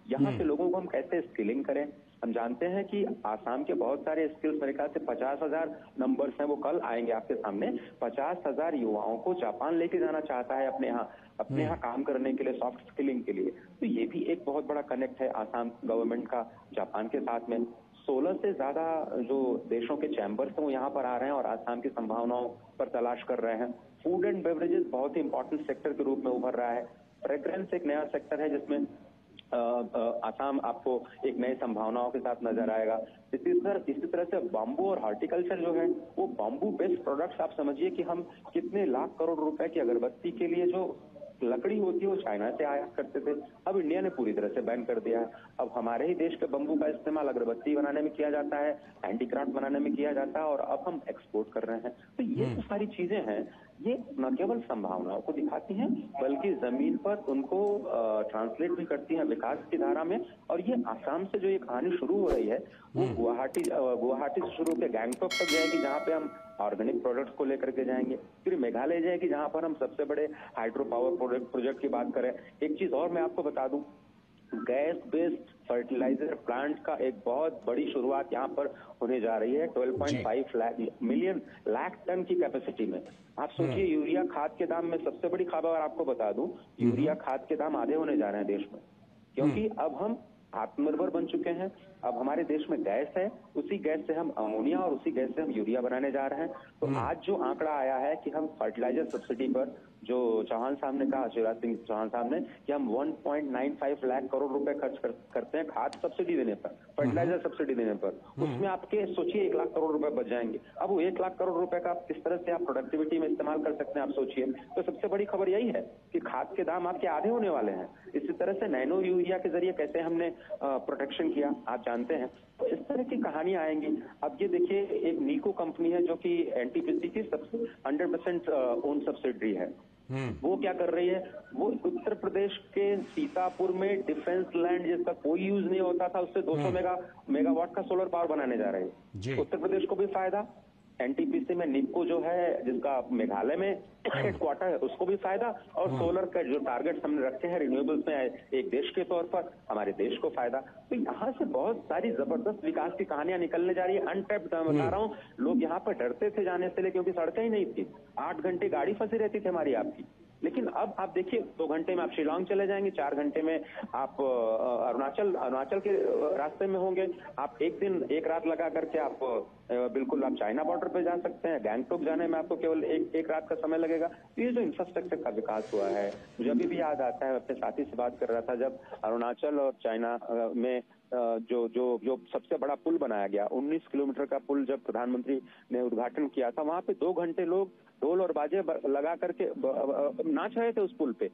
यहाँ के लोगों को हम कैसे स्किलिंग करें। हम जानते हैं कि आसाम के बहुत सारे स्किल्स, मेरे ख्याल से 50,000 नंबर्स हैं, वो कल आएंगे आपके सामने। 50,000 युवाओं को जापान लेके जाना चाहता है अपने यहाँ काम करने के लिए, सॉफ्ट स्किलिंग के लिए। तो ये भी एक बहुत बड़ा कनेक्ट है आसाम गवर्नमेंट का जापान के साथ में। 16 से ज्यादा जो देशों के चैम्बर्स हैं वो यहाँ पर आ रहे हैं और आसाम की संभावनाओं पर तलाश कर रहे हैं। फूड एंड बेवरेजेस बहुत ही इंपॉर्टेंट सेक्टर के रूप में उभर रहा है। फ्रेग्रेंस एक नया सेक्टर है जिसमें आसाम आपको एक नई संभावनाओं के साथ नजर आएगा। इसी तरह से बाम्बू और हॉर्टिकल्चर जो है, वो बाम्बू बेस्ड प्रोडक्ट्स, आप समझिए कि हम कितने लाख करोड़ रुपए की अगरबत्ती के लिए जो लकड़ी होती है वो चाइना से आयात करते थे, अब इंडिया ने पूरी तरह से बैन कर दिया है। अब हमारे ही देश के बम्बू का इस्तेमाल अगरबत्ती बनाने में किया जाता है, हैंडीक्राफ्ट बनाने में किया जाता है, और अब हम एक्सपोर्ट कर रहे हैं। तो ये जो सारी चीजें हैं, ये न केवल संभावनाओं को दिखाती हैं बल्कि जमीन पर उनको ट्रांसलेट भी करती हैं विकास की धारा में। और ये आसाम से जो ये कहानी शुरू हो रही है, वो गुवाहाटी से शुरू होकर गैंगटॉक तक जाएगी, जहाँ पे हम ऑर्गेनिक प्रोडक्ट्स को लेकर के जाएंगे। फिर मेघालय जाएगी, जहां पर हम सबसे बड़े हाइड्रो पावर प्रोजेक्ट की बात करें। एक चीज और मैं आपको बता दूं, गैस बेस्ड फर्टिलाइजर प्लांट का एक बहुत बड़ी शुरुआत यहाँ पर होने जा रही है, 12.5 मिलियन लाख टन की कैपेसिटी में। आप सोचिए, यूरिया खाद के दाम में सबसे बड़ी खबर आपको बता दूं, यूरिया खाद के दाम आधे होने जा रहे हैं देश में, क्योंकि अब हम आत्मनिर्भर बन चुके हैं। अब हमारे देश में गैस है, उसी गैस से हम अमोनिया और उसी गैस से हम यूरिया बनाने जा रहे हैं। तो आज जो आंकड़ा आया है कि हम फर्टिलाइजर सब्सिडी पर, जो चौहान साहब ने कहा, शिवराज सिंह चौहान साहब ने, कि हम 1.95 लाख करोड़ रुपए खर्च करते हैं खाद सब्सिडी देने पर, फर्टिलाइजर सब्सिडी देने पर, उसमें आपके सोचिए 1 लाख करोड़ रुपए बच जाएंगे। अब वो 1 लाख करोड़ रुपए का आप किस तरह से आप प्रोडक्टिविटी में इस्तेमाल कर सकते हैं, आप सोचिए। तो सबसे बड़ी खबर यही है कि खाद के दाम आपके आधे होने वाले हैं। इसी तरह से नैनो यूरिया के जरिए कैसे हमने प्रोटेक्शन किया, आप जानते हैं। तो इस तरह की कहानियां आएंगी। अब ये देखिए, एक नीको कंपनी है जो कि एनटीपीसी की 100% ओन सब्सिडरी है। वो क्या कर रही है, वो उत्तर प्रदेश के सीतापुर में डिफेंस लैंड जिसका कोई यूज नहीं होता था, उससे 200 मेगावाट का सोलर पावर बनाने जा रहे हैं। उत्तर प्रदेश को भी फायदा, एनटीपीसी में निप्को जो है जिसका मेघालय में हेडक्वार्टर है, उसको भी फायदा, और सोलर का जो टारगेट हमने रखे हैं रिन्यूएबल्स में एक देश के तौर पर, हमारे देश को फायदा। तो यहाँ से बहुत सारी जबरदस्त विकास की कहानियां निकलने जा रही है। अनटैप्ड, मैं बता रहा हूँ, लोग यहाँ पर डरते थे जाने से, क्योंकि सड़कें ही नहीं थी। 8 घंटे गाड़ी फंसी रहती थी हमारी आपकी। लेकिन अब आप देखिए, 2 घंटे में आप शिलांग चले जाएंगे, 4 घंटे में आप अरुणाचल के रास्ते में होंगे। आप एक दिन एक रात लगा करके आप बिल्कुल आप चाइना बॉर्डर पे जा सकते हैं। गैंगटॉक जाने में आपको केवल एक रात का समय लगेगा। तो ये जो इंफ्रास्ट्रक्चर का विकास हुआ है, मुझे अभी भी याद आता है, अपने साथी से बात कर रहा था, जब अरुणाचल और चाइना में जो सबसे बड़ा पुल बनाया गया, 19 किलोमीटर का पुल, जब प्रधानमंत्री ने उद्घाटन किया था, वहां पे 2 घंटे लोग ढोल और बाजे लगा करके नाच रहे थे उस पुल पे।